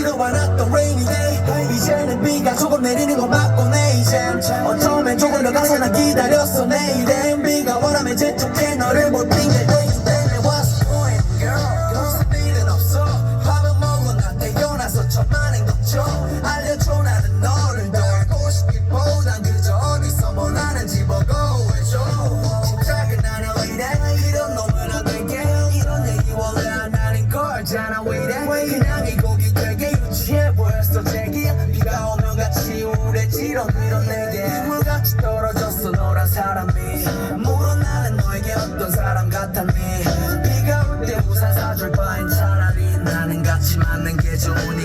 지지로 않았던 rainy day 이제는 비가 조금 내리는 거 맞고네 이젠 어쩌면 조금 더 가서 난 기다렸어 내일은 비가 원하면 재촉해 너를 못 핑계 대 What's the point girl 무슨 일은 없어 밥은 먹고 나 태어나서 천만엔 걱정 알려줘 나는 너를 더 알고 싶기보단 그저 어디서 뭘 하는지 보고 해줘 진작에 나는 왜 이래 이런 놈은 안 될게 이런 얘기 원래 안 하는 걸잖아 왜 이래 그냥 이 곡이 되게 유치해 보였어 제기 비가 오면 같이 우울해지던 그런 내게 물같이 떨어졌어 너란 사람이 물은 나는 너에게 어떤 사람 같았니 비가 올 때 우산 사줄 바엔 차라리 나는 같이 맞는 게 좋으니